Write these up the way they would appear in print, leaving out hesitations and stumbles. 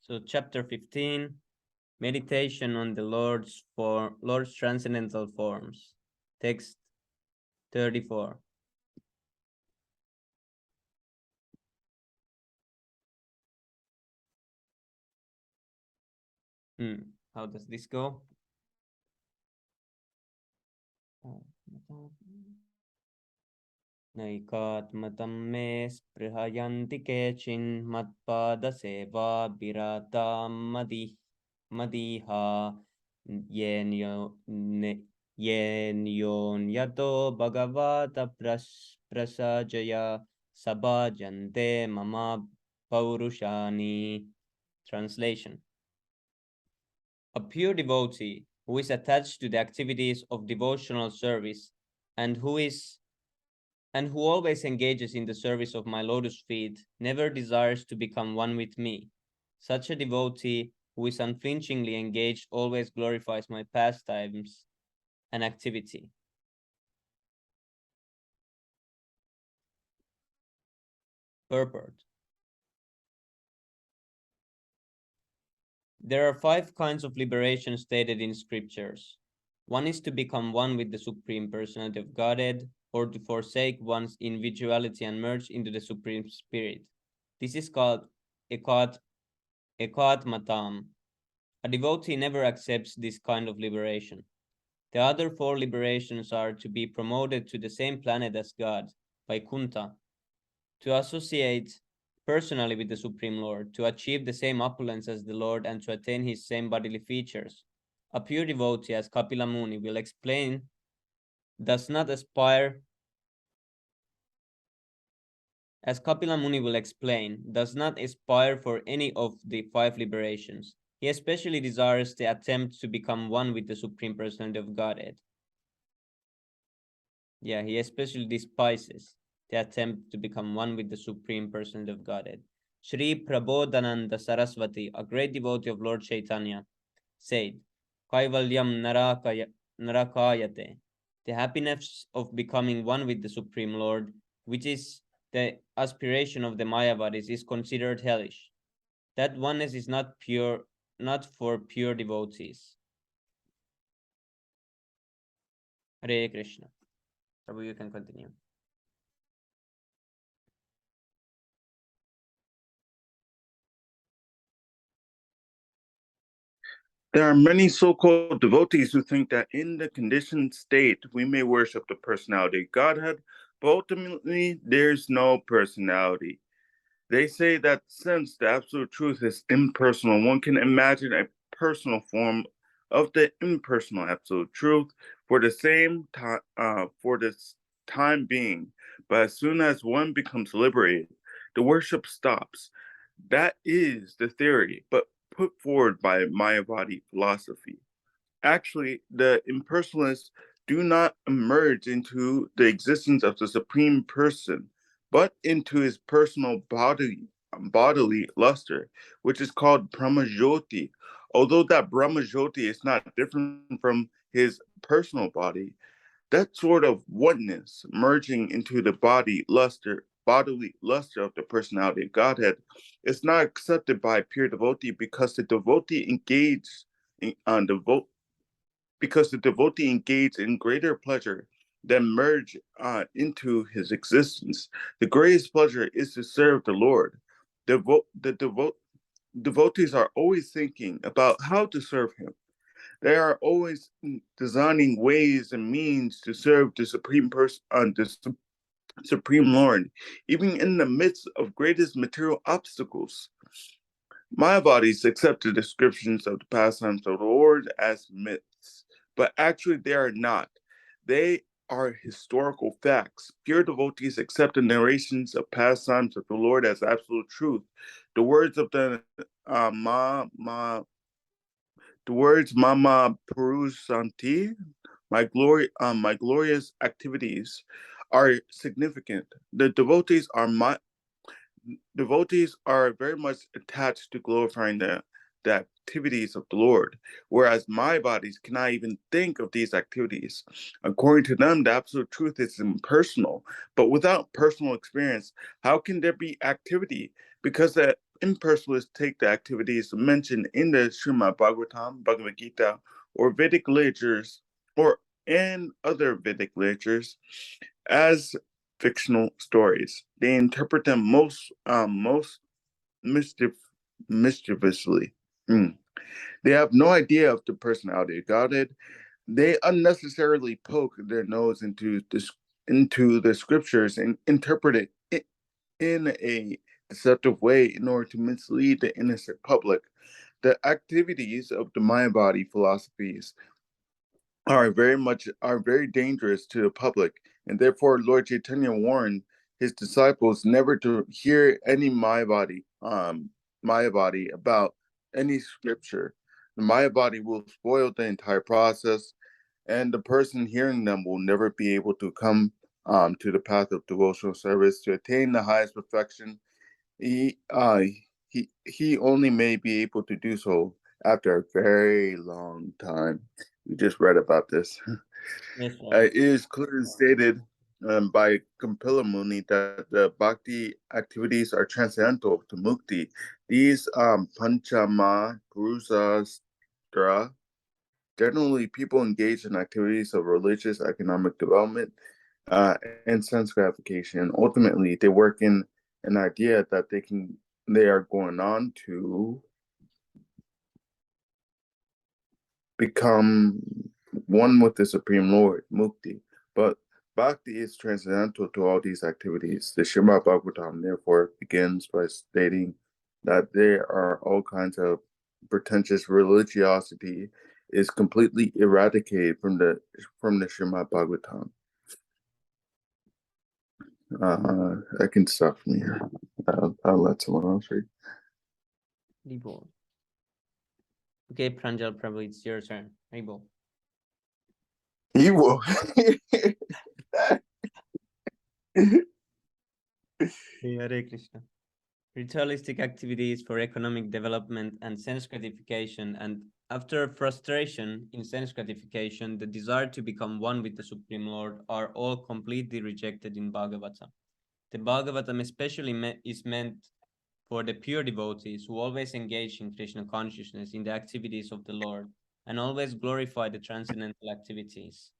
So chapter 15, meditation on the Lord's transcendental forms. Text 34. How does this go? Naikatmatam me sprihayanti kechin matpada seva biratam madiha yen yato bhagavata prasajaya sabhajante mama paurushani. Translation. A pure devotee who is attached to the activities of devotional service and who always engages in the service of my lotus feet never desires to become one with me. Such a devotee who is unflinchingly engaged always glorifies my pastimes and activity. Purport. There are 5 kinds of liberation stated in scriptures. One is to become one with the Supreme Personality of Godhead, or to forsake one's individuality and merge into the Supreme Spirit. This is called ekatmatam. A devotee never accepts this kind of liberation. The other 4 liberations are to be promoted to the same planet as God, Vaikuntha, to associate personally with the Supreme Lord, to achieve the same opulence as the Lord, and to attain his same bodily features. A pure devotee, as Kapila Muni will explain, does not aspire for any of the 5 liberations. He especially desires the attempt to become one with the Supreme Personality of Godhead. Yeah, he especially despises the attempt to become one with the Supreme Personality of Godhead. Sri Prabodhananda Saraswati, a great devotee of Lord Chaitanya, said, Kaivalyam narakayate, the happiness of becoming one with the Supreme Lord, which is the aspiration of the Mayavadis, is considered hellish. That oneness is not for pure devotees. Hare Krishna. Prabhu, you can continue. There are many so-called devotees who think that in the conditioned state we may worship the personality of Godhead, but ultimately there's no personality. They say that since the absolute truth is impersonal, one can imagine a personal form of the impersonal absolute truth for the same time, for this time being. But as soon as one becomes liberated, the worship stops. That is the theory, but put forward by Mayavadi philosophy. Actually, the impersonalists do not emerge into the existence of the Supreme Person, but into his personal bodily luster, which is called Brahmajyoti. Although that Brahmajyoti is not different from his personal body, that sort of oneness merging into the bodily luster of the personality of Godhead is not accepted by a pure devotee because the devotee engaged in greater pleasure than merge into his existence. The greatest pleasure is to serve the Lord. Devotees are always thinking about how to serve him. They are always designing ways and means to serve the Supreme Person, Supreme Lord, even in the midst of greatest material obstacles. Mayavadis accept the descriptions of the pastimes of the Lord as myths, but actually they are not. They are historical facts. Pure devotees accept the narrations of pastimes of the Lord as absolute truth. The words of the Mama Purusanti, my glorious activities, are significant. The devotees are very much attached to glorifying the activities of the Lord, whereas my bodies cannot even think of these activities. According to them, the absolute truth is impersonal, but without personal experience, how can there be activity? Because the impersonalists take the activities mentioned in the Srimad Bhagavatam, Bhagavad Gita, or Vedic literatures, or and other Vedic literatures as fictional stories. They interpret them most mischievously. They have no idea of the personality of Godhead. They unnecessarily poke their nose into the scriptures and interpret it in a deceptive way in order to mislead the innocent public. The activities of the Mayavadi philosophies are very dangerous to the public, and therefore Lord Chaitanya warned his disciples never to hear any Mayavadi about any scripture. The Mayavadi will spoil the entire process, and the person hearing them will never be able to come to the path of devotional service to attain the highest perfection. He he only may be able to do so after a very long time. We just read about this. Yes, It is clearly stated by Kapila Muni that the bhakti activities are transcendental to mukti. These panchama grusastra, generally people engage in activities of religious, economic development, and sense gratification. Ultimately, they work in an idea that they are going on to become one with the Supreme Lord, Mukti. But Bhakti is transcendental to all these activities. The Srimad Bhagavatam therefore begins by stating that there are all kinds of pretentious religiosity is completely eradicated from the Srimad Bhagavatam. I can stop from here. I'll let someone else read. Rebo. Okay, Pranjal Prabhu, it's your turn. Rebo. He will. Hare Krishna. Ritualistic activities for economic development and sense gratification, and after frustration in sense gratification, the desire to become one with the Supreme Lord are all completely rejected in Bhagavatam. The Bhagavatam especially is meant for the pure devotees who always engage in Krishna consciousness in the activities of the Lord and always glorify the transcendental activities.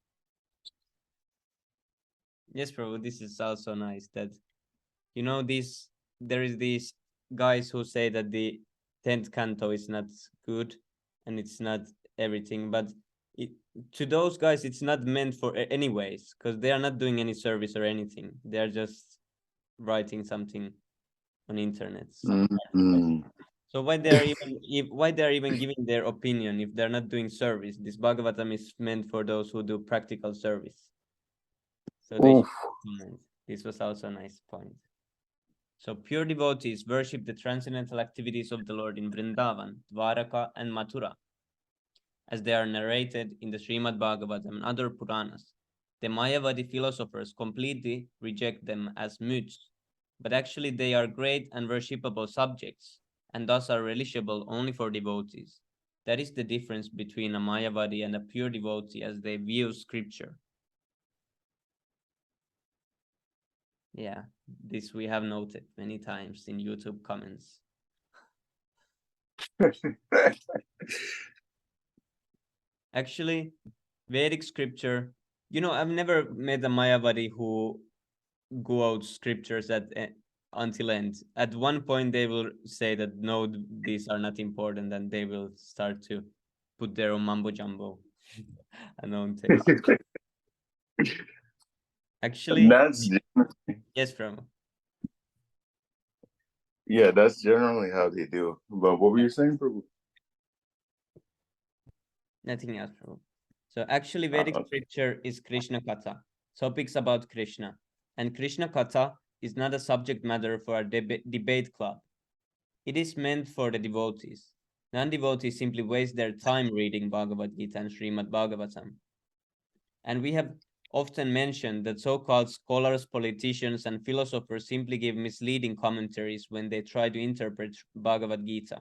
Yes, Prabhu, this is also nice that, there is these guys who say that the 10th canto is not good and it's not everything, but to those guys, it's not meant for anyways, because they are not doing any service or anything. They are just writing something on internet. So why they are even giving their opinion if they're not doing service? This Bhagavatam is meant for those who do practical service. So this was also a nice point. So pure devotees worship the transcendental activities of the Lord in Vrindavan, Dwaraka, and Mathura, as they are narrated in the Srimad Bhagavatam and other Puranas. The Mayavadi philosophers completely reject them as myths, but actually they are great and worshipable subjects, and thus are relishable only for devotees. That is the difference between a Mayavadi and a pure devotee as they view scripture. Yeah, this we have noted many times in YouTube comments. Actually, Vedic scripture, I've never met a Mayavadi who go out scriptures until end. At one point, they will say that no, these are not important, and they will start to put their own mumbo jumbo and own text. Actually, yes, from. Yeah, that's generally how they do. But what were you saying, Prabhu? Nothing else, Prabhu. So actually, Vedic scripture is Krishna Katha, topics about Krishna. And Krishna Katha is not a subject matter for a debate club. It is meant for the devotees. Non-devotees simply waste their time reading Bhagavad Gita and Srimad Bhagavatam. And we have often mentioned that so-called scholars, politicians, and philosophers simply give misleading commentaries when they try to interpret Bhagavad Gita.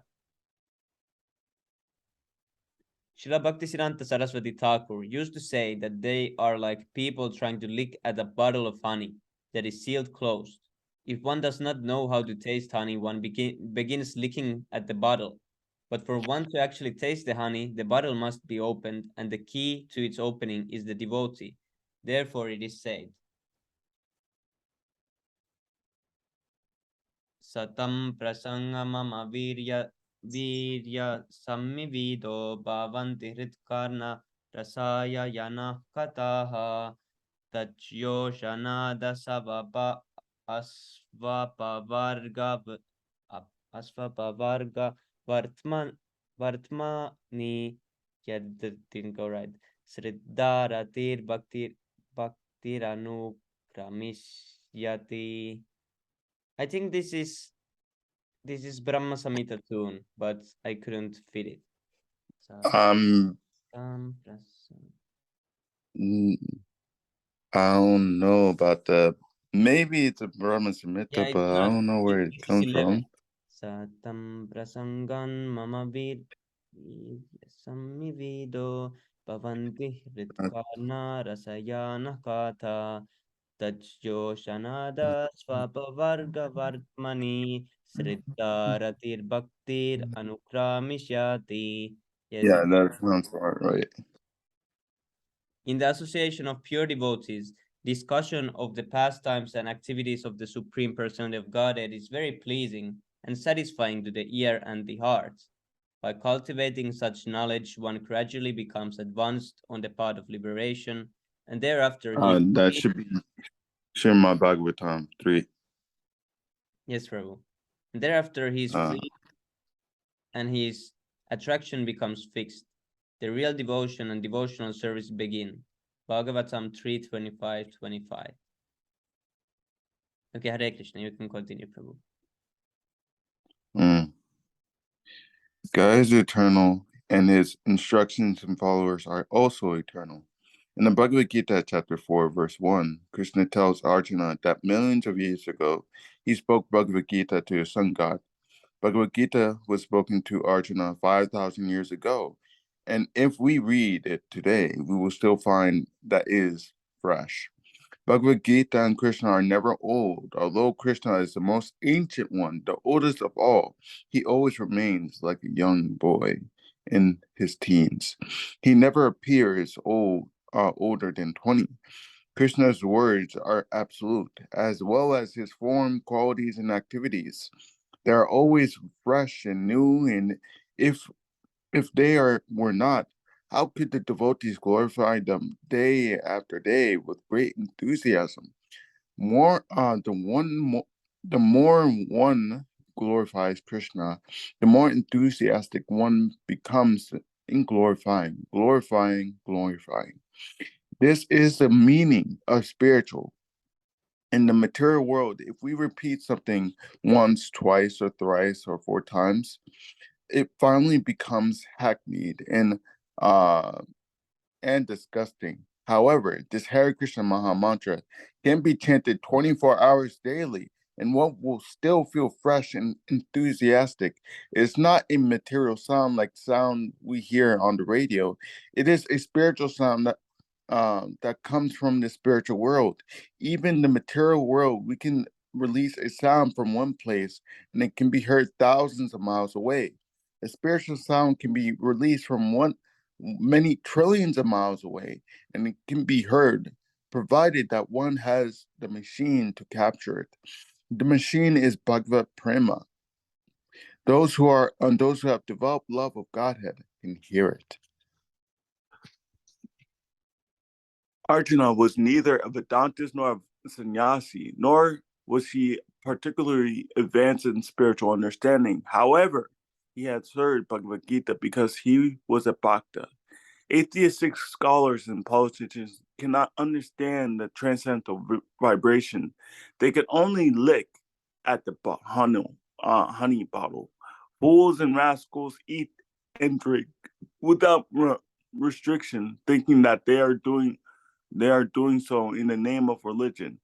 Srila Bhaktisiddhanta Saraswati Thakur used to say that they are like people trying to lick at a bottle of honey that is sealed closed. If one does not know how to taste honey, one begins licking at the bottle. But for one to actually taste the honey, the bottle must be opened, and the key to its opening is the devotee. Therefore, it is said, Satam prasanga mama virya sammivido bhavanti hritkarna rasaya yana kataha tachyoshana savapa asvapavarga asvapavarga vartman vartmani didn't go right. Sriddharatir bhaktiranu I think this is Brahma Samhita tune, but I couldn't fit it. Um, I don't know about the. Maybe it's a Brahma Yeah, Samhita, it's but I not. don't know where it It is comes 11. from. Satam prasangan mama sammivido pavanti ritkarna rasayana katha tajyo shanada swapavarga vartmani sriddharatir bhaktir anukramishyati. Yes, Yeah, that sounds right. in the association of pure devotees, discussion of the pastimes and activities of the Supreme Personality of Godhead is very pleasing and satisfying to the ear and the heart. By cultivating such knowledge, one gradually becomes advanced on the path of liberation, and thereafter he is That free. should be Srimad Bhagavatam 3. Yes, Prabhu. And thereafter he is Uh, free, and his attraction becomes fixed. The real devotion and devotional service begin. Bhagavatam 3:25-25. Okay, Hare Krishna, you can continue, Prabhu. mm. God is eternal, and his instructions and followers are also eternal. In the Bhagavad Gita, chapter 4, verse 1, Krishna tells Arjuna that millions of years ago, he spoke Bhagavad Gita to his sun god. Bhagavad Gita was spoken to Arjuna 5,000 years ago, and if we read it today, we will still find that it is fresh. Bhagavad Gita and Krishna are never old. Although Krishna is the most ancient one, the oldest of all, he always remains like a young boy in his teens. He never appears older than 20. Krishna's words are absolute, as well as his form, qualities, and activities. They are always fresh and new, and if were not, how could the devotees glorify them day after day with great enthusiasm? More the more one glorifies Krishna, the more enthusiastic one becomes in glorifying. This is the meaning of spiritual. In the material world, if we repeat something once, twice, or thrice, or four times, it finally becomes hackneyed uh and disgusting. However, this Hare Krishna Maha Mantra can be chanted 24 hours daily, and what will still feel fresh and enthusiastic is not a material sound like sound we hear on the radio. It is a spiritual sound that comes from the spiritual world. Even the material world, we can release a sound from one place, and it can be heard thousands of miles away. A spiritual sound can be released from one many trillions of miles away, and it can be heard, provided that one has the machine to capture it. The machine is Bhagavad Prema. Those who have developed love of Godhead can hear it. Arjuna was neither a Vedantist nor a sannyasi, nor was he particularly advanced in spiritual understanding. However, he had heard Bhagavad Gita because he was a bhakta. Atheistic scholars and politicians cannot understand the transcendental vibration. They can only lick at the honey bottle. Fools and rascals eat and drink without restriction, thinking that they are doing so in the name of religion.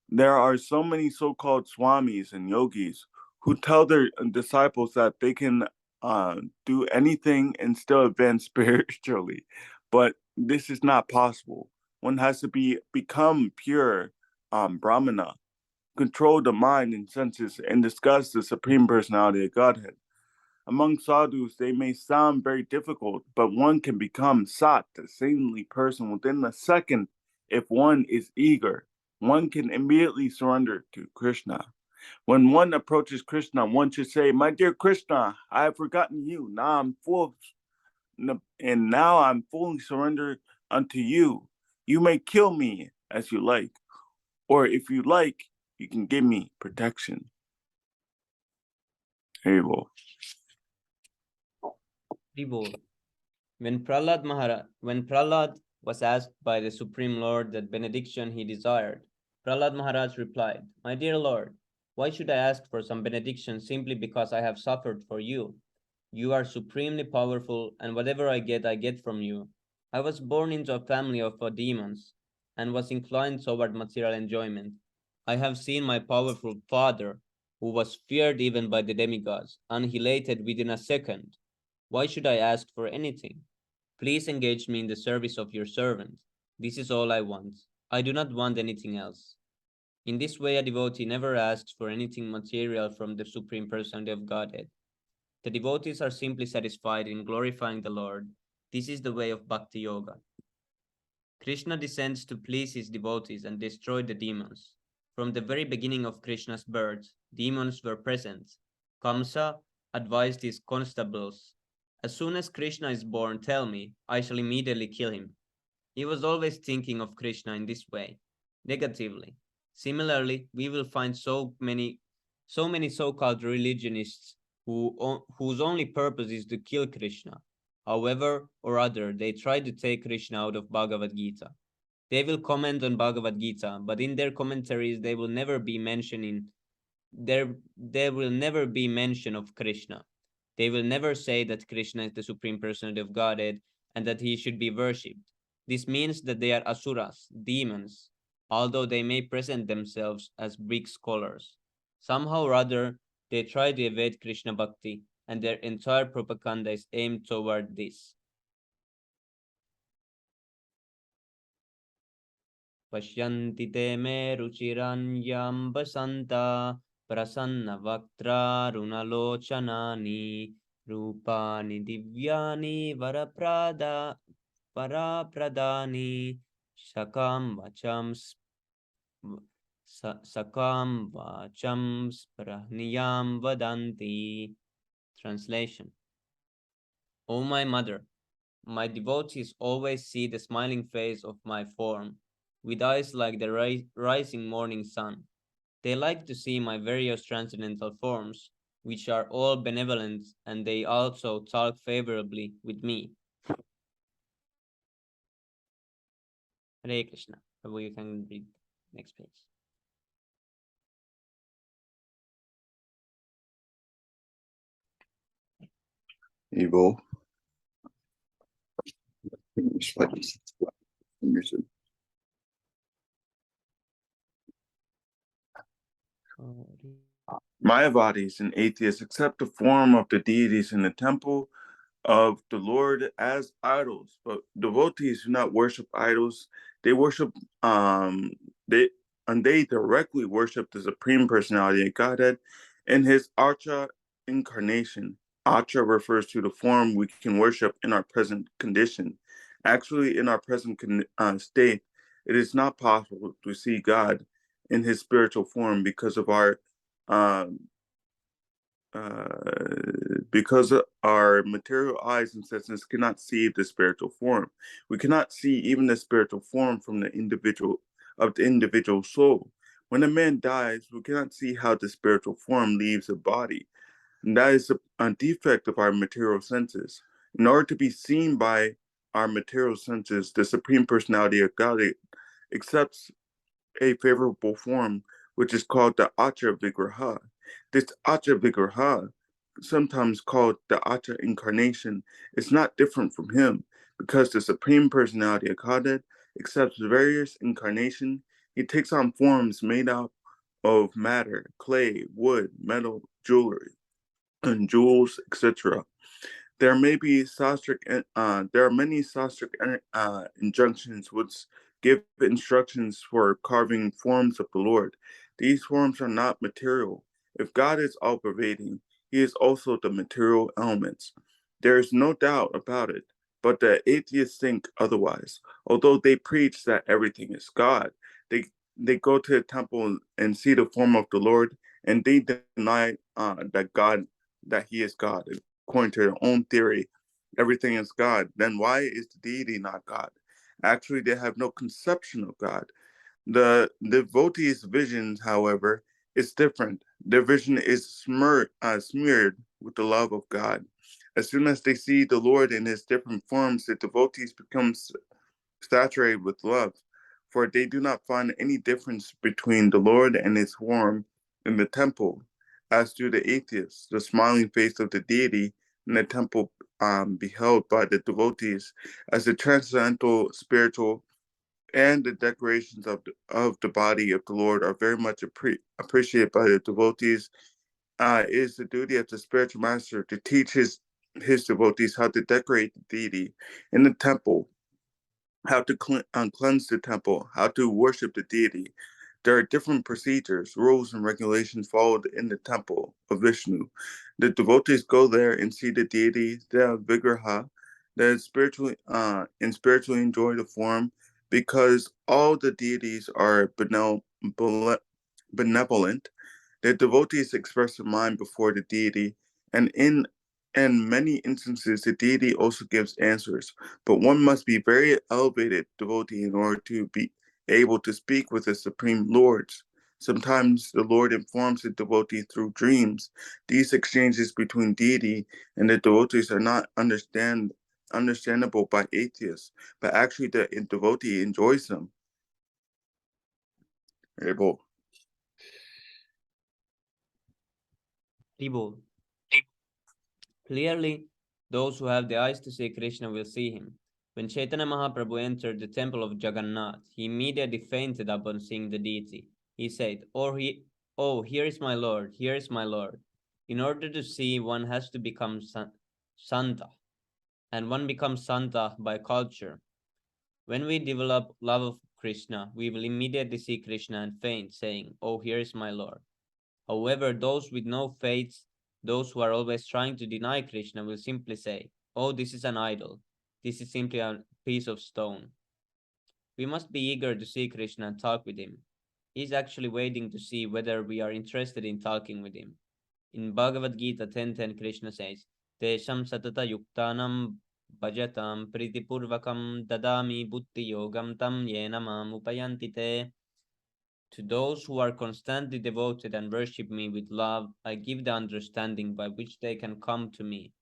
There are so many so-called swamis and yogis who tell their disciples that they can do anything and still advance spiritually, but this is not possible. One has to become pure brahmana control the mind and senses, and discuss the Supreme Personality of Godhead. Among sadhus, they may sound very difficult, but one can become sat, the saintly person, within a second if one is eager. One can immediately surrender to Krishna. When one approaches Krishna, one should say, "My dear Krishna, I have forgotten you. Now I'm fully surrendered unto you. You may kill me as you like, or if you like, you can give me protection." Able. When Prahlad was asked by the Supreme Lord that benediction he desired, Prahlad Maharaj replied, "My dear Lord, why should I ask for some benediction simply because I have suffered for you? You are supremely powerful, and whatever I get from you. I was born into a family of demons and was inclined toward material enjoyment. I have seen my powerful father, who was feared even by the demigods, annihilated within a second. Why should I ask for anything? Please engage me in the service of your servant. This is all I want. I do not want anything else." In this way, a devotee never asks for anything material from the Supreme Personality of Godhead. The devotees are simply satisfied in glorifying the Lord. This is the way of Bhakti Yoga. Krishna descends to please his devotees and destroy the demons. From the very beginning of Krishna's birth, demons were present. Kamsa advised his constables, "As soon as Krishna is born, tell me, I shall immediately kill him." He was always thinking of Krishna in this way, negatively. Similarly, we will find so many so-called religionists whose only purpose is to kill Krishna. However or other, they try to take Krishna out of Bhagavad Gita. They will comment on Bhagavad Gita, but in their commentaries there will never be mention of Krishna. They will never say that Krishna is the Supreme Personality of Godhead and that he should be worshipped. This means that they are asuras, demons, although they may present themselves as big scholars. Somehow or other, they try to evade Krishna Bhakti, and their entire propaganda is aimed toward this. Pashyanti te me ruchiranyam basanta prasanna vaktra runalochanani rupani divyani varapradani sakam vacham sprahniyam vadanti. Translation: O my mother, my devotees always see the smiling face of my form, with eyes like the rising morning sun. They like to see my various transcendental forms, which are all benevolent, and they also talk favorably with me. Hare Krishna. Prabhu, you can read next page. Evil. Mayavadis and atheists accept the form of the deities in the temple of the Lord as idols, but devotees do not worship idols. They worship they directly worship the Supreme Personality of Godhead in his Archa incarnation. Archa refers to the form we can worship in our present condition. Actually, in our present state, it is not possible to see God in his spiritual form because our material eyes and senses cannot see the spiritual form. We cannot see even the spiritual form from the individual soul. When a man dies, we cannot see how the spiritual form leaves the body. And that is a defect of our material senses. In order to be seen by our material senses, the Supreme Personality of God accepts a favorable form, which is called the Acha Vigraha. This Acha Vigraha, sometimes called the Acha Incarnation, is not different from him, because the Supreme Personality of Godhead accepts various incarnations. He takes on forms made up of matter, clay, wood, metal, jewelry, and jewels, etc. There are many sastric injunctions which give instructions for carving forms of the Lord. These forms are not material. If God is all pervading, he is also the material elements. There is no doubt about it. But the atheists think otherwise. Although they preach that everything is God, they they go to the temple and see the form of the Lord, and they deny that He is God. According to their own theory, everything is God. Then why is the deity not God? Actually, they have no conception of God. The devotees' visions, however, is different. Their vision is smeared with the love of God. As soon as they see the Lord in his different forms, the devotees become saturated with love, for they do not find any difference between the Lord and his form in the temple, as do the atheists. The smiling face of the deity in the temple beheld by the devotees as the transcendental spiritual and the decorations of the body of the Lord are very much appreciated by the devotees. It is the duty of the spiritual master to teach his devotees how to decorate the deity in the temple, how to cleanse the temple, how to worship the deity. There are different procedures, rules, and regulations followed in the temple of Vishnu. The devotees go there and see the deity, the Vigraha, that spiritually enjoy the form, because all the deities are benevolent. The devotees express their mind before the deity, and in many instances, the deity also gives answers. But one must be very elevated devotee in order to be able to speak with the supreme lords. Sometimes the Lord informs the devotee through dreams. These exchanges between deity and the devotees are not understandable by atheists, but actually the devotee enjoys them. Able. People. Clearly, those who have the eyes to see Krishna will see him. When Chaitanya Mahaprabhu entered the temple of Jagannath, he immediately fainted upon seeing the deity. He said, "Oh, here is my Lord, here is my Lord." In order to see, one has to become Santa, and one becomes Santa by culture. When we develop love of Krishna, we will immediately see Krishna and faint, saying, "Oh, here is my Lord." However, those with no faith, those who are always trying to deny Krishna, will simply say, "Oh, this is an idol. This is simply a piece of stone." We must be eager to see Krishna and talk with him. He is actually waiting to see whether we are interested in talking with him. In Bhagavad Gita 10:10, Krishna says, Tesham satata yuktanam bhajatam pritipurvakam dadami buddhi yogam tam yena mam upayanti te. To those who are constantly devoted and worship me with love, I give the understanding by which they can come to me.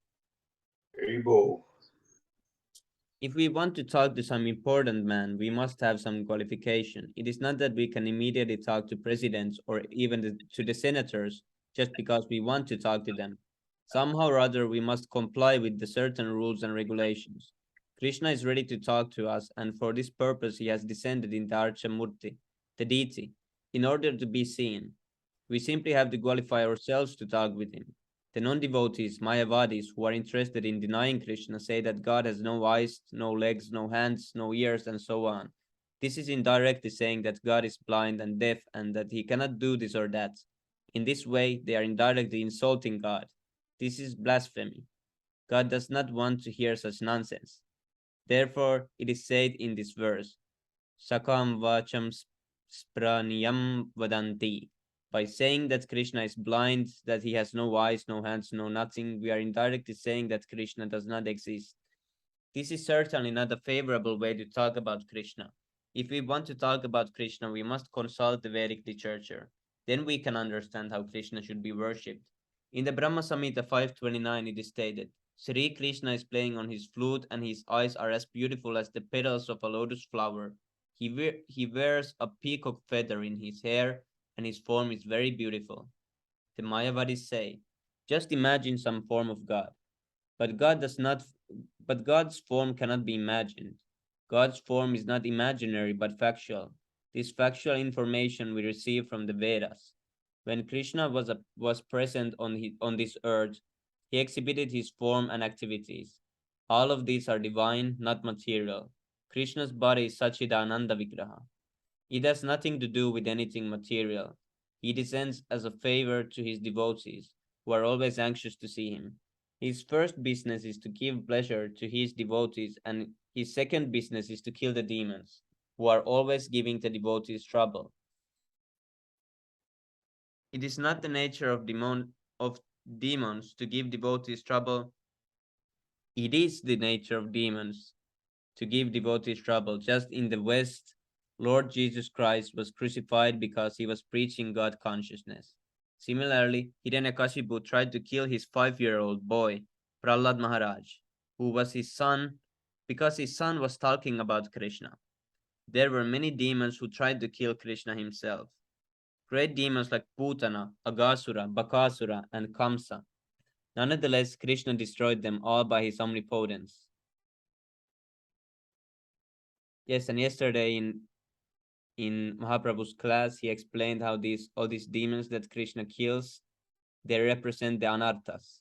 Able. If we want to talk to some important man, we must have some qualification. It is not that we can immediately talk to presidents or even to the senators just because we want to talk to them. Somehow or other, we must comply with the certain rules and regulations. Krishna is ready to talk to us, and for this purpose, he has descended in the Archamurti, the deity, in order to be seen. We simply have to qualify ourselves to talk with him. The non-devotees, Mayavadis, who are interested in denying Krishna, say that God has no eyes, no legs, no hands, no ears, and so on. This is indirectly saying that God is blind and deaf and that he cannot do this or that. In this way, they are indirectly insulting God. This is blasphemy. God does not want to hear such nonsense. Therefore, it is said in this verse, Sakam vacham spraniyam vadanti. By saying that Krishna is blind, that he has no eyes, no hands, no nothing, we are indirectly saying that Krishna does not exist. This is certainly not a favorable way to talk about Krishna. If we want to talk about Krishna, we must consult the Vedic literature. Then we can understand how Krishna should be worshipped. In the Brahma Samhita 529, it is stated, Sri Krishna is playing on his flute and his eyes are as beautiful as the petals of a lotus flower. He wears a peacock feather in his hair and his form is very beautiful. The Mayavadis say, just imagine some form of God. But God does not but God's form cannot be imagined. God's form is not imaginary but factual. This factual information we receive from the Vedas. When Krishna was present on this earth, he exhibited his form and activities. All of these are divine, not material. Krishna's body is Sachidananda Vigraha. It has nothing to do with anything material. He descends as a favor to his devotees, who are always anxious to see him. His first business is to give pleasure to his devotees, and his second business is to kill the demons, who are always giving the devotees trouble. It is not the nature of demons to give devotees trouble. It is the nature of demons to give devotees trouble. Just in the West, Lord Jesus Christ was crucified because he was preaching God consciousness. Similarly, Hiranyakashipu tried to kill his 5-year-old boy, Prahlad Maharaj, who was his son, because his son was talking about Krishna. There were many demons who tried to kill Krishna himself. Great demons like Putana, Agasura, Bakasura, and Kamsa. Nonetheless, Krishna destroyed them all by his omnipotence. Yes, and yesterday in Mahaprabhu's class, he explained how all these demons that Krishna kills, they represent the anarthas,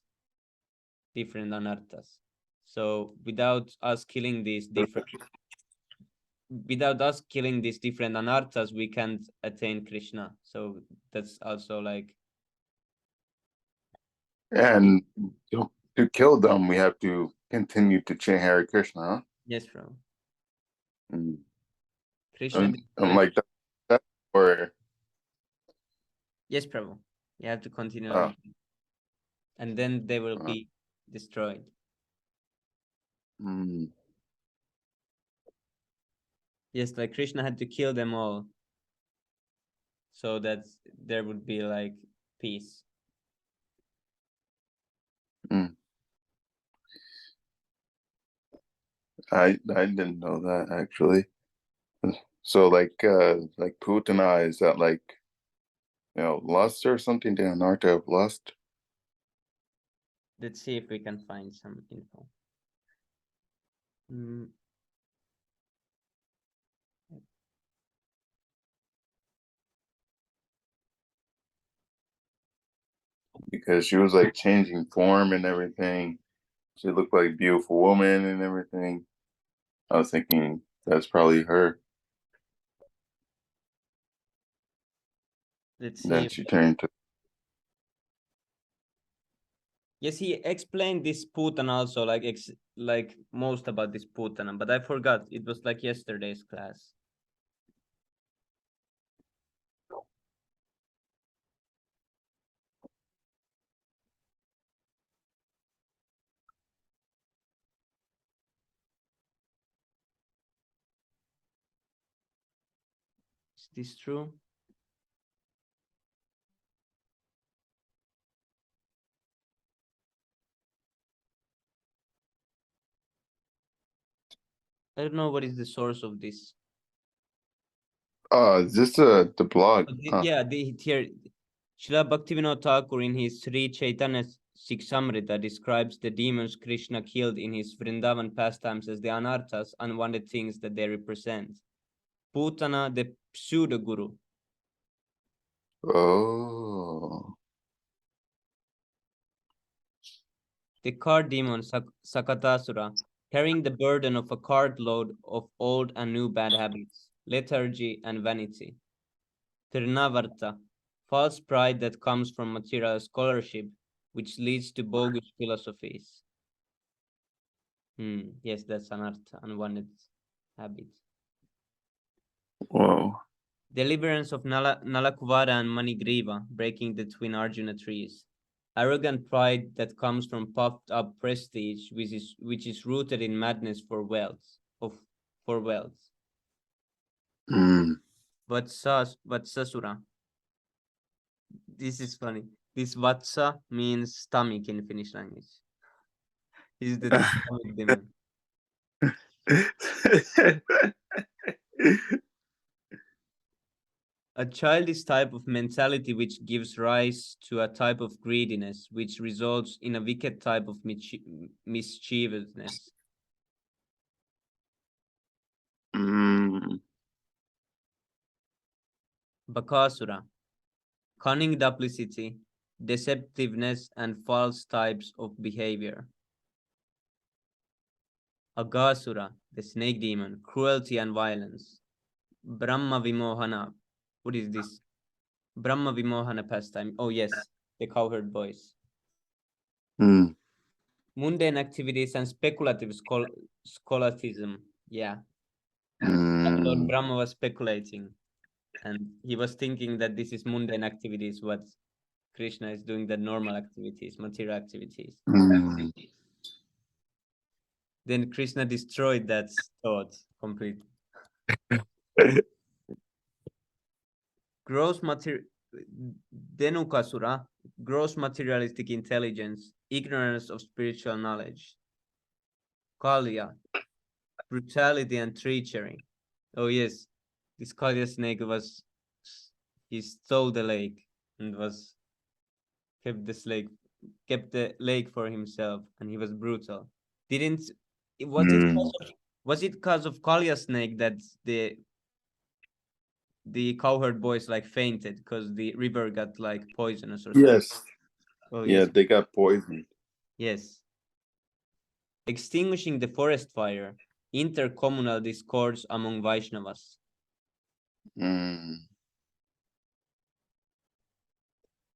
different anarthas. So without us killing these different anarthas, we can't attain Krishna. So that's also like, And to kill them, we have to continue to chant Hare Krishna. Huh? yes, bro. Mm. Krishna I'm destroyed. like that, or Yes, Prabhu. You have to continue uh, like that. And then they will uh, be destroyed. mm, Yes, like Krishna had to kill them all so that there would be like peace. mm. I didn't know that actually. So like Putana, is that like lust or something? The anartha of lust? Let's see if we can find some info. Mm, Because she was like changing form and everything. She looked like a beautiful woman and everything. I was thinking that's probably her. let's Then see. she turned to Yes, he explained this Putana also, like most about this Putana, but I forgot. It was like yesterday's class. Is this true? I don't know what is the source of this. is this the blog? Huh. Yeah, here Srila Bhaktivinoda Thakur in his Sri Chaitanya Siksamrita describes the demons Krishna killed in his Vrindavan pastimes as the anarthas, unwanted things that they represent. Putana, the pseudo guru, Oh. the cart demon Sakatasura, carrying the burden of a cartload of old and new bad habits, lethargy, and vanity. Tirnavarta, false pride that comes from material scholarship, which leads to bogus philosophies. Yes, that's anartha, unwanted habit. Whoa. Deliverance of Nalakuvara and Manigriva, breaking the twin Arjuna trees. Arrogant pride that comes from puffed up prestige, which is rooted in madness for wealth. For wealth. Mm. Vatsasura. This is funny. This Vatsa means stomach in Finnish language. Is the stomach demon. A childish type of mentality which gives rise to a type of greediness, which results in a wicked type of mischievousness. Mm. Bakasura, cunning duplicity, deceptiveness, and false types of behavior. Agasura, the snake demon, cruelty and violence. Brahma Vimohana, what is this? Brahma Vimohana pastime. Oh yes, the cowherd boys. Mm. Mundane activities and speculative scholasticism. Yeah, Lord Mm. Brahma was speculating, and he was thinking that this is mundane activities, what Krishna is doing, the normal activities, material activities. Mm. Then Krishna destroyed that thought completely. Gross material, Denukasura, gross materialistic intelligence, ignorance of spiritual knowledge. Kalya, brutality and treachery. Oh yes, this Kalya snake he stole the lake and kept the lake for himself, and he was brutal. Didn't was it Mm. was it because of Kalya snake that the cowherd boys like fainted because the river got like poisonous or something? Yes. Oh Yeah, yes, they got poisoned. yes. Extinguishing the forest fire, intercommunal discords among Vaishnavas. Mm.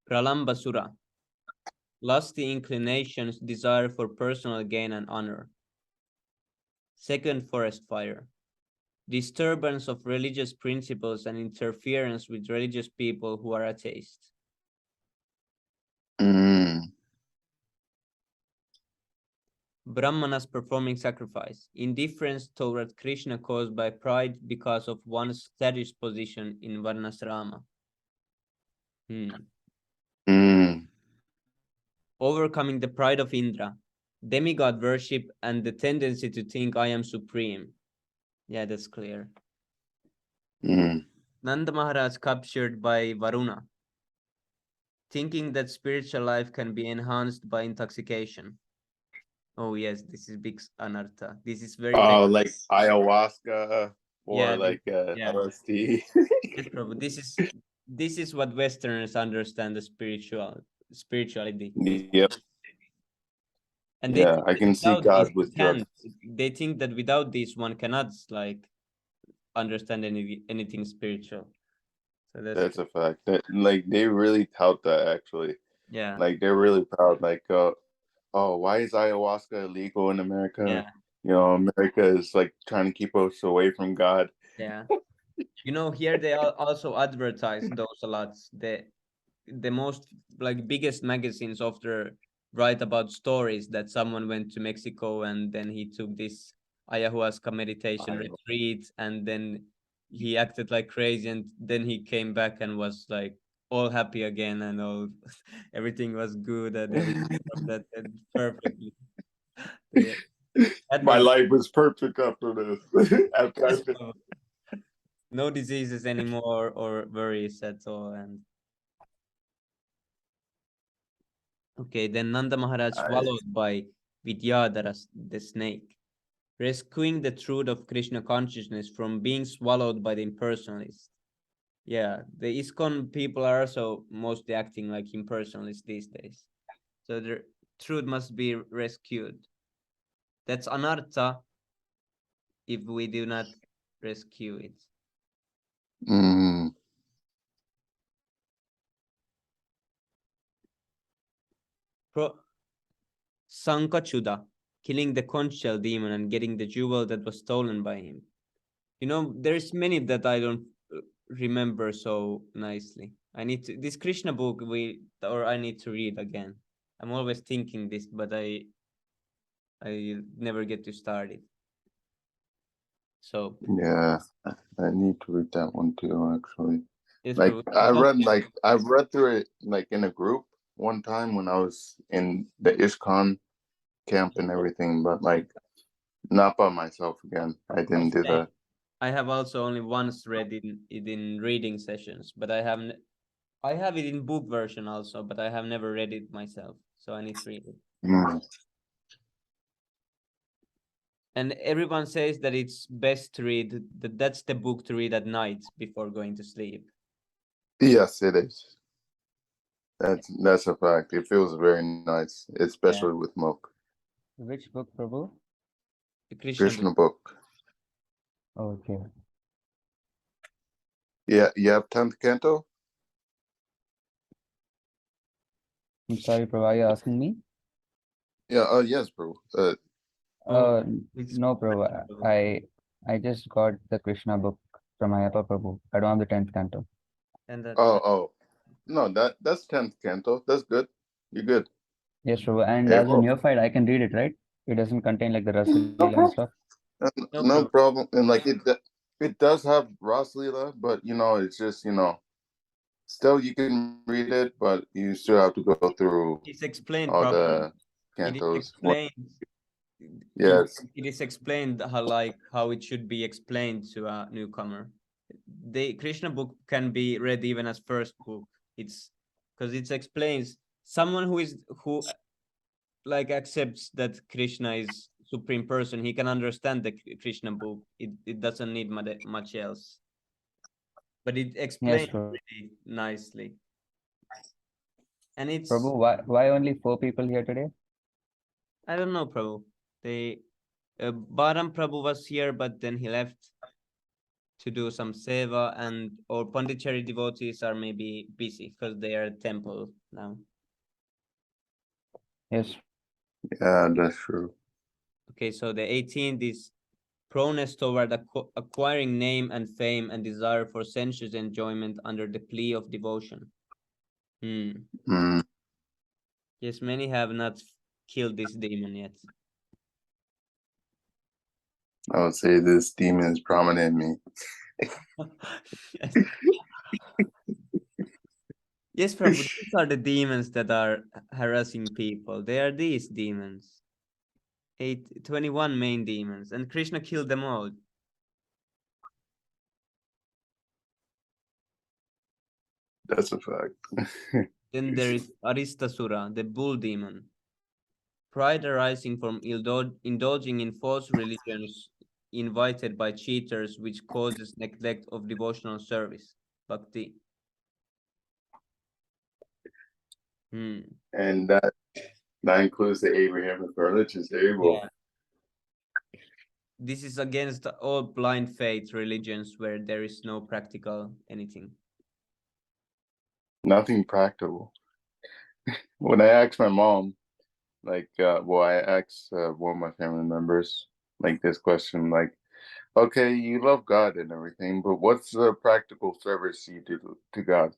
Pralambasura, lusty inclinations, desire for personal gain and honor. Second forest fire, disturbance of religious principles and interference with religious people who are atheists. Mm. Brahmanas performing sacrifice, indifference toward Krishna caused by pride because of one's status position in Varnasrama. Mm. Overcoming the pride of Indra, demigod worship, and the tendency to think I am supreme. Yeah, that's clear. Mm. Nanda Maharaj captured by Varuna, thinking that spiritual life can be enhanced by intoxication. Oh yes, this is big anartha. This is very famous. Oh, like ayahuasca or Yeah, like yeah. LSD. Yes, Prabhu. This is what Westerners understand the spirituality. Yep. And they Yeah, think I that can see without this God you with drugs. can't. They think that without this one cannot like understand anything spiritual. So That's a fact. That like they really tout that actually. yeah, Like they're really proud. Like, oh, why is ayahuasca illegal in America? yeah, You know, America is like trying to keep us away from God. yeah. Here they also advertise those a lot. The most like biggest magazines often write about stories that someone went to Mexico and then he took this ayahuasca meditation retreat and then he acted like crazy and then he came back and was like all happy again and all everything was good and everything from that and perfectly. They My advertise life was perfect after this. After I this, no diseases anymore or worries at all. And okay, then Nanda Maharaj swallowed by Vidyadhara, the snake, rescuing the truth of Krishna consciousness from being swallowed by the impersonalists. Yeah, the ISKCON people are also mostly acting like impersonalists these days. So the truth must be rescued. That's anartha if we do not rescue it. Mm. Sankachuda, killing the conch shell demon and getting the jewel that was stolen by him. There's many that I don't remember so nicely. This Krishna book I need to read again. I'm always thinking this, but I never get to start it. So Yeah, I need to read that one too. Actually, yes, like Prabhu. I've read through it like in a group one time when I was in the ISKCON camp and everything, but like not by myself again. I didn't do that. I have also only once read it in reading sessions, but I have it in book version also, but I have never read it myself, so I need to read it. Mm. And everyone says that it's best to read that's the book to read at night before going to sleep. Yes, it is. That's a fact. It feels very nice, especially with milk. Which book, Prabhu? The Krishna book. Krishna book. Okay. Yeah, you have 10th canto? I'm sorry, Prabhu, are you asking me? Yeah, yes, bro. Oh, it's No, Prabhu. I just got the Krishna book from Ayappa Prabhu. I don't have the 10th canto. and oh, no, that's 10th canto. That's good. You're good. Yes, Prabhu. And Hey, as a neophyte, I can read it, right? It doesn't contain like the Rasa no Leela and problem. stuff. no No problem. problem. And like it does have Ras Leela, but it's just still you can read it, but you still have to go through It's explained all properly. the It is cantos. explained. Yes. It is explained how it should be explained to a newcomer. The Krishna book can be read even as first book. It's because it explains someone who like accepts that Krishna is supreme person. He can understand the Krishna book. It doesn't need much else, but it Yes, explains Prabhu. really nicely. And Prabhu, it's why only 4 people here today? I don't know, Prabhu. They Baram Prabhu was here, but then he left to do some seva, and or Pondicherry devotees are maybe busy because they are at temple now. Yes. Yeah, that's true. Okay, so the 18th is proneness toward acquiring name and fame and desire for sensuous enjoyment under the plea of devotion. Mm, Yes, many have not killed this demon yet. I would say this demon is prominent in me. Yes. Yes, Prabhu, these are the demons that are harassing people. They are these demons. 21 main demons, and Krishna killed them all. That's a fact. Then there is Aristasura, the bull demon. Pride arising from indulging in false religions invited by cheaters, which causes neglect of devotional service. Bhakti. And that includes the Abrahamic religions. There you go. Yeah. This is against all blind faith religions where there is no practical anything. Nothing practical. When I asked my mom, I asked one of my family members like this question, like, okay, you love God and everything, but what's the practical service you do to God?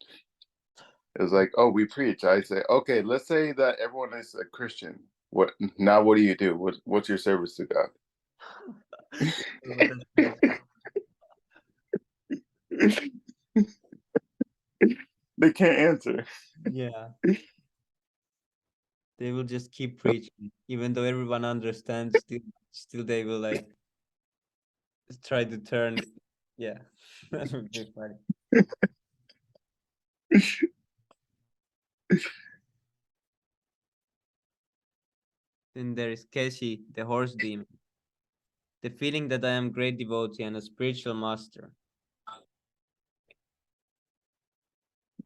It was like, oh, we preach. I say, okay, let's say that everyone is a Christian. What do you do? What's your service to God? They can't answer. Yeah. They will just keep preaching, even though everyone understands. Still, they will like try to turn. Yeah, that would be funny. Then there is Keshi, the horse demon. The feeling that I am great devotee and a spiritual master.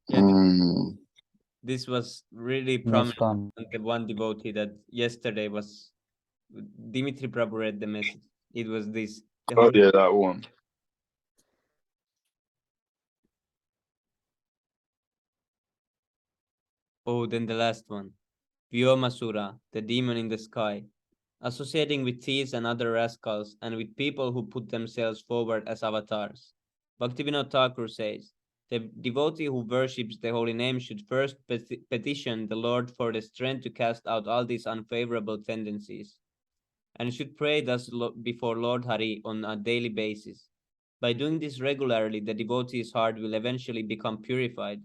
Yeah, this was really prominent. ISKCON. The one devotee that yesterday was Dimitri Prabhu read the message. It was this. The Oh horse. yeah, that one. Oh, then the last one. Vyomasura, the demon in the sky, associating with thieves and other rascals, and with people who put themselves forward as avatars. Bhaktivinoda Thakur says, the devotee who worships the holy name should first petition the Lord for the strength to cast out all these unfavorable tendencies, and should pray thus before Lord Hari on a daily basis. By doing this regularly, the devotee's heart will eventually become purified.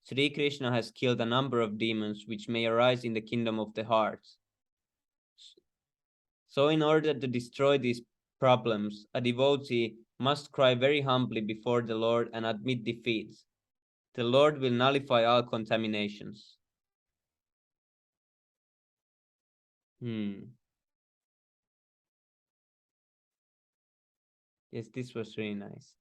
Sri Krishna has killed a number of demons which may arise in the kingdom of the hearts. So, in order to destroy these problems, a devotee must cry very humbly before the Lord and admit defeat. The Lord will nullify all contaminations. Yes, this was really nice.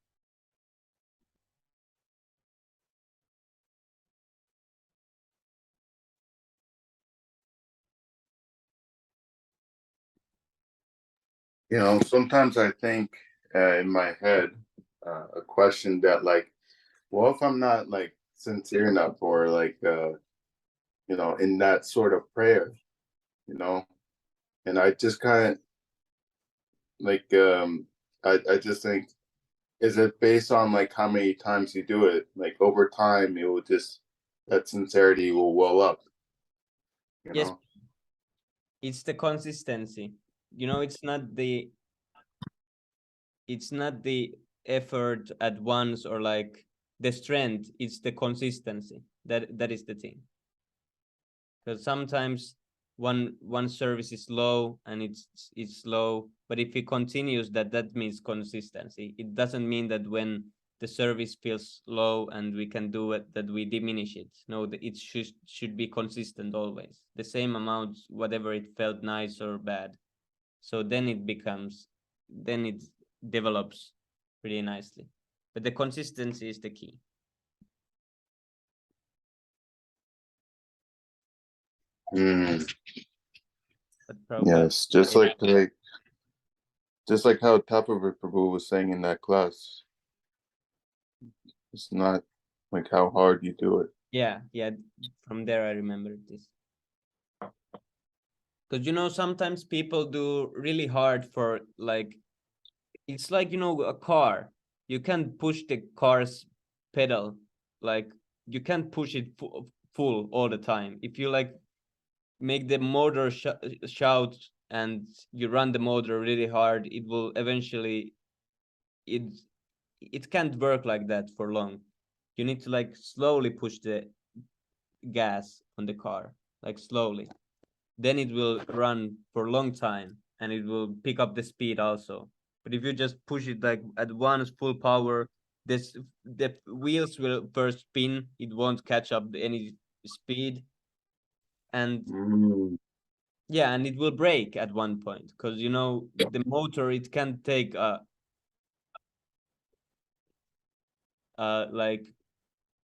Sometimes I think in my head a question that like, well, if I'm not like sincere enough or like in that sort of prayer, and I just kind of like, I just think, is it based on like how many times you do it? Like over time, it will just, that sincerity will well up, Yes, it's the consistency. It's not the effort at once or like the strength, it's the consistency. That is the thing. Because sometimes one service is low and it's slow, but if it continues, that means consistency. It doesn't mean that when the service feels low and we can do it, that we diminish it. No, it should be consistent always, the same amount, whatever it felt nice or bad. So then it develops pretty nicely, but the consistency is the key. But Yes, just like how Tapa Prabhu was saying in that class. It's not like how hard you do it. Yeah, from there I remember this. Because sometimes people do really hard for like, it's like a car. You can't push the car's pedal, like you can't push it full all the time. If you like make the motor shout and you run the motor really hard, it will eventually, it it can't work like that for long. You need to like slowly push the gas on the car, like slowly. Then it will run for a long time and it will pick up the speed also. But if you just push it like at once full power, the wheels will first spin, it won't catch up any speed, and yeah, and it will break at one point because the motor, it can take like,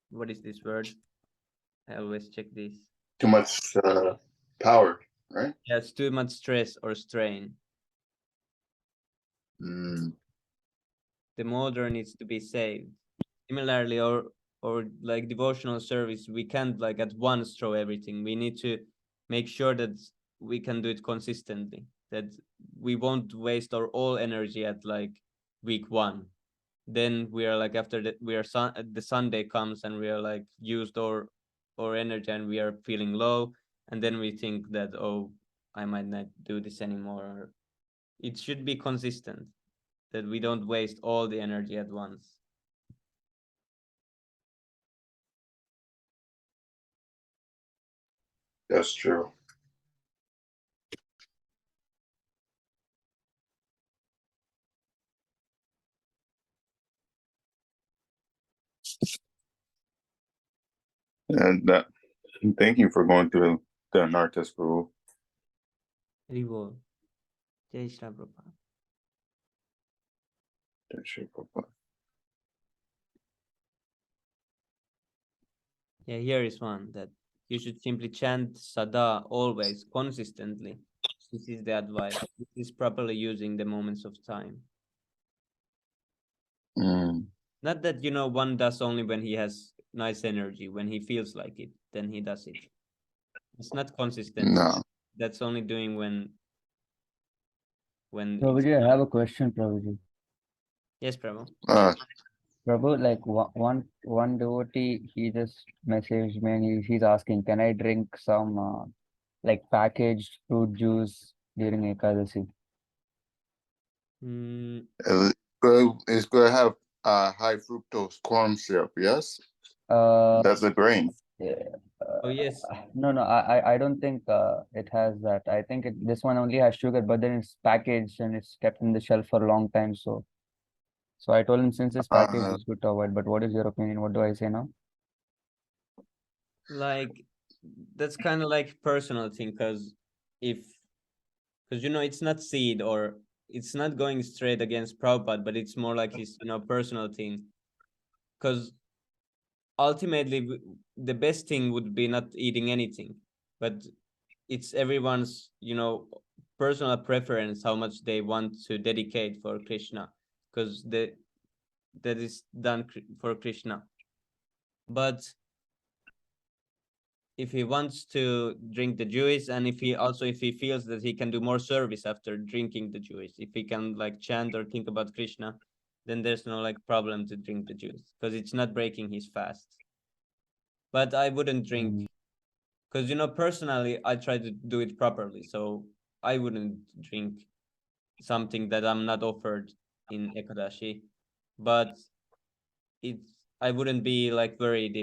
what is this word? I always check this. Too much power, right? Yeah, it's too much stress or strain. The motor needs to be saved. Similarly, or like devotional service, we can't like at once throw everything. We need to make sure that we can do it consistently, that we won't waste our all energy at like week one. Then we are like, after that, the Sunday comes and we are like used our energy and we are feeling low, and then we think that, oh, I might not do this anymore. It should be consistent, that we don't waste all the energy at once. That's true. And thank you for going through the Anartha school. Reward. Jai Shri Prabhupada. Yeah, here is one that you should simply chant Sada always, consistently. This is the advice. This is properly using the moments of time. Not that, one does only when he has nice energy, when he feels like it, then he does it. It's not consistent. No. That's only doing when Prabhuji, I have a question, Prabhuji. Yes, Prabhu. Prabhu, like one devotee, he just messaged me and he's asking, can I drink some like packaged fruit juice during Ekadasi? It's going to have high fructose corn syrup, yes? That's a grain. Oh, yes. No, I don't think it has that. I think this one only has sugar, but then it's packaged and it's kept in the shelf for a long time. So I told him, since it's packaged, it's good to avoid. But what is your opinion? What do I say now? Like, that's kind of like personal thing, because it's not seed, or it's not going straight against Prabhupada, but it's more like his personal thing. Because ultimately, the best thing would be not eating anything, but it's everyone's personal preference how much they want to dedicate for Krishna, because that is done for Krishna. But if he wants to drink the juice, and if he feels that he can do more service after drinking the juice, if he can like chant or think about Krishna, then there's no like problem to drink the juice because it's not breaking his fast. But I wouldn't drink Mm. because personally I try to do it properly, so I wouldn't drink something that I'm not offered in Ekadashi. But it's I wouldn't be like worried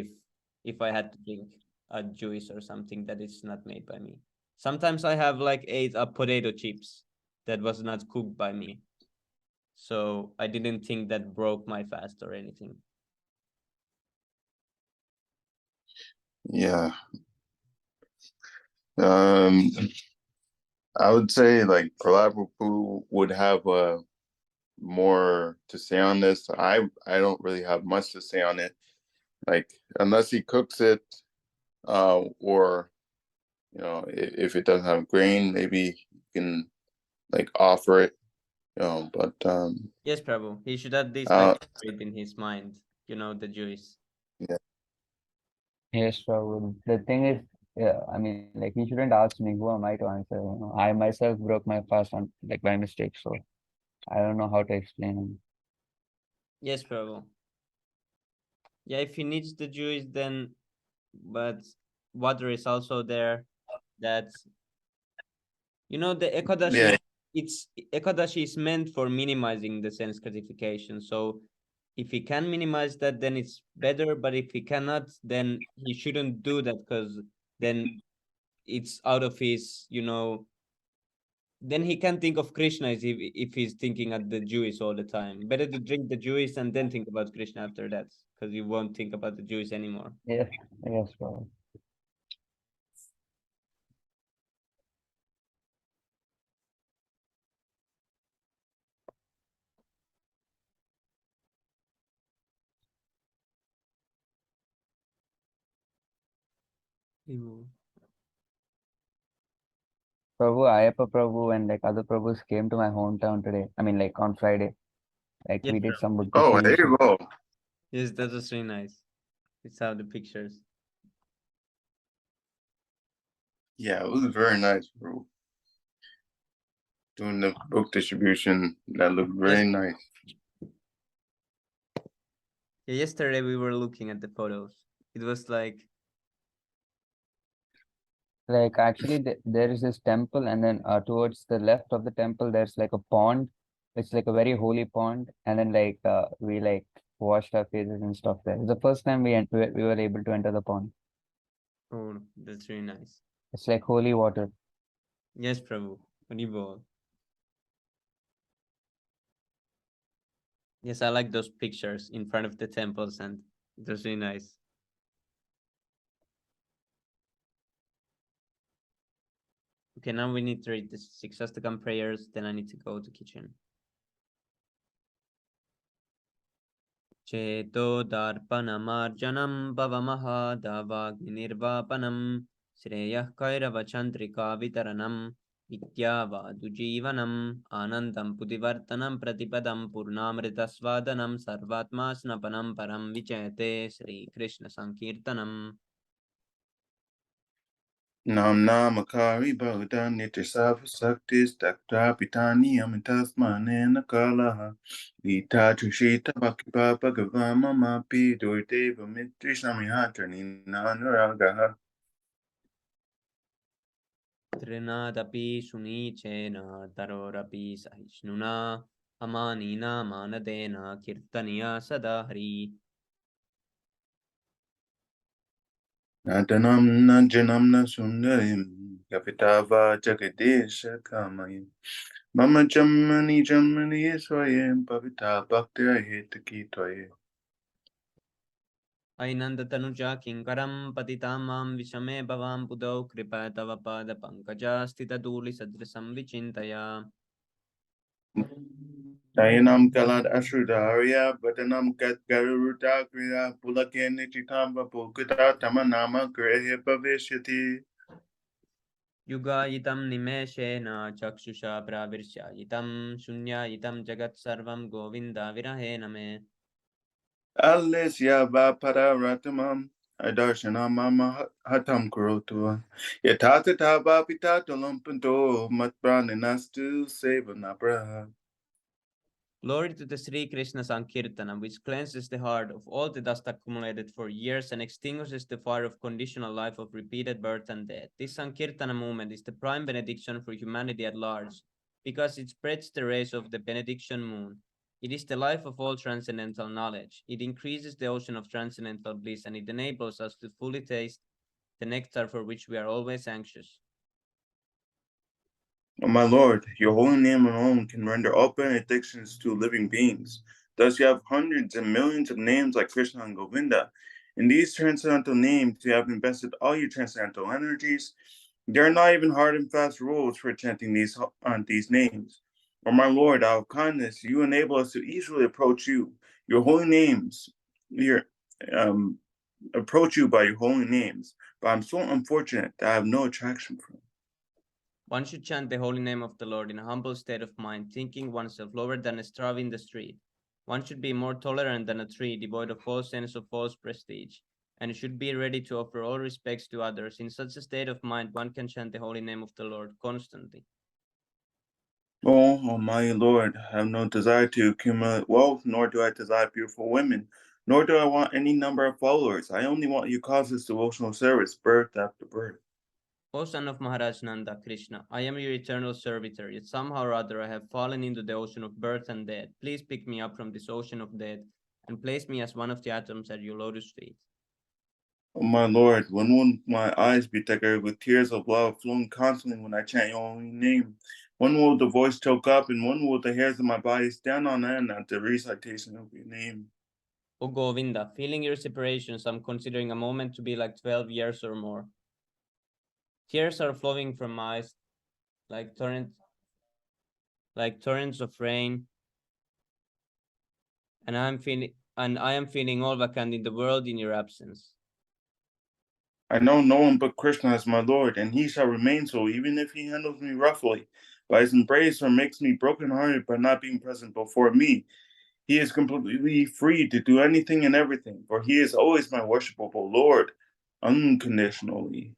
if I had to drink a juice or something that is not made by me. Sometimes I have like ate a potato chips that was not cooked by me, so I didn't think that broke my fast or anything. Yeah. Um, I would say like Prabhu would have more to say on this. I don't really have much to say on it. Like unless he cooks it, or if it doesn't have grain, maybe you can like offer it. But Yes, Prabhu. He should at least like uh, keep it in his mind, the juice. yeah, Yes, Rahul. The thing is, yeah, I mean, like he shouldn't ask me who am I to answer. I myself broke my fast on like by mistake, so I don't know how to explain him. Yes, Prabhu. Yeah, if he needs the juice, then but water is also there. That's the yeah. Ekadashi is meant for minimizing the sense gratification. So if he can minimize that, then it's better. But if he cannot, then he shouldn't do that because then it's out of his. Then he can think of Krishna if he's thinking at the juice all the time. Better to drink the juice and then think about Krishna after that, because you won't think about the juice anymore. Yes, yes, Rahul. Prabhu, Ayappa Prabhu and like other Prabhus came to my hometown today. I mean, like on Friday. Like Yes, we did sir. some book Oh, there distribution. you go. Yes, that was really nice. It's how the pictures. Yeah, it was very nice, bro. Doing the book distribution, that looked Yes. very nice. Yeah, yesterday we were looking at the photos. It was like, Like actually, there is this temple, and then towards the left of the temple, there's like a pond. It's like a very holy pond, and then like we like washed our faces and stuff there. It's the first time we were able to enter the pond. oh, that's really nice. It's like holy water. Yes, Prabhu. Haribol. Yes, I like those pictures in front of the temples, and it was really nice. Okay, now we need to read the six Astakam prayers, then I need to go to kitchen. चेतोदार्पणमार्जनं भवमहादावाग्निर्वापनं श्रेयः कैरवचन्द्रिकावितरणं विद्यावादुजीवनम् आनन्दं पुदिवर्तनं प्रतिपदं पूर्णामृतस्वादनं सर्वात्मा स्नपनं परं विचयते श्रीकृष्णसङ्कीर्तनम् Nam namakari bhagata nityasava saktis takta pitani amitasmane nakalaha Ita trishita bhaktipa bhagavama mapi doiteva mitrishnamihatrani nanuragaha. त्रिनादपि सुनीचेन तरोरपि सहिष्णुना अमानिना मानदेन कीर्तनीया सदा Hari Nadanam najanam na sundarim kapitava jagadesha kamayam Mama jamani jamani swayam pavita bhaktira hetaki tvaye. ऐनन्दतनुजा किङ्करं पतितां मां विषमे भवां बुधौ कृपा तव पादपङ्कजा स्थितधूलिसदृशं विचिन्तया Dayanam Kalad Ashrudarya Vatanam Garuda Kriya Pulakeni Chitamba Pulkita Tamanama Grehe Bhavishyati. युगायितं निमेषेण चक्षुषा प्राविर्ष्यायितं शून्यायितं जगत्सर्वं गोविन्दाविरहेण मे Alesya Vapara Ratamam Adarshana mama hatam kurotua. Yatata taba pitata lumpanto matpraninastu sevanabraha. Glory to the Sri Krishna Sankirtana, which cleanses the heart of all the dust accumulated for years and extinguishes the fire of conditional life of repeated birth and death. This Sankirtana movement is the prime benediction for humanity at large, because it spreads the rays of the benediction moon. It is the life of all transcendental knowledge. It increases the ocean of transcendental bliss, and it enables us to fully taste the nectar for which we are always anxious. O my Lord, your holy name alone can render all benedictions to living beings. Thus, you have hundreds and millions of names like Krishna and Govinda. In these transcendental names, you have invested all your transcendental energies. There are not even hard and fast rules for chanting these names. O my Lord, out of kindness, you enable us to easily approach you. Your holy names, approach you by your holy names. But I'm so unfortunate that I have no attraction for them. One should chant the holy name of the Lord in a humble state of mind, thinking oneself lower than a straw in the street. One should be more tolerant than a tree, devoid of all sense of false prestige, and should be ready to offer all respects to others. In such a state of mind, one can chant the holy name of the Lord constantly. Oh, Almighty Lord, I have no desire to accumulate wealth, nor do I desire beautiful women, nor do I want any number of followers. I only want your causes devotional service, birth after birth. O son of Maharaj Nanda, Krishna, I am your eternal servitor, yet somehow or other I have fallen into the ocean of birth and death. Please pick me up from this ocean of death and place me as one of the atoms at your lotus feet. Oh, my Lord, when will my eyes be decorated with tears of love flowing constantly when I chant your holy name? When will the voice choke up, and when will the hairs of my body stand on end at the recitation of your name? O Govinda, feeling your separations, I'm considering a moment to be like 12 years or more. Tears are flowing from my eyes like torrents of rain, and I am feeling all vacant in the world in your absence. I know no one but Krishna is my Lord, and he shall remain so, even if he handles me roughly. By his embrace or makes me brokenhearted by not being present before me, he is completely free to do anything and everything, for he is always my worshipable Lord, unconditionally.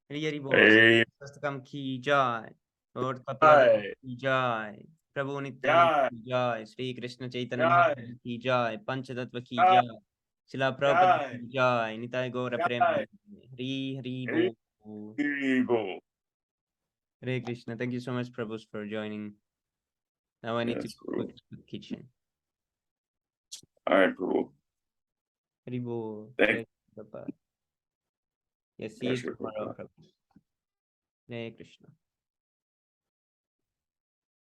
Hari Hari Bol, Hey, Sastakam ki jai, Lord Kapila jai, ki jai, Prabhu Nityananda jai, ki jai, Sri Krishna Chaitanya jai, Mahaprabhu ki jai, Panchatattva ki jai, jai, Srila Prabhupada jai, ki jai, Nitai Gaura jai. Premanande, Hari Hari Hey, Bol. Evil. Hare Krishna, thank you so much, Prabhu, for joining. Now I need to Yes, go bro. to the kitchen. All right, bro. Hari Bol. Thank Bye-bye. Yes, see you. you tomorrow, Prabhu. Hare Krishna.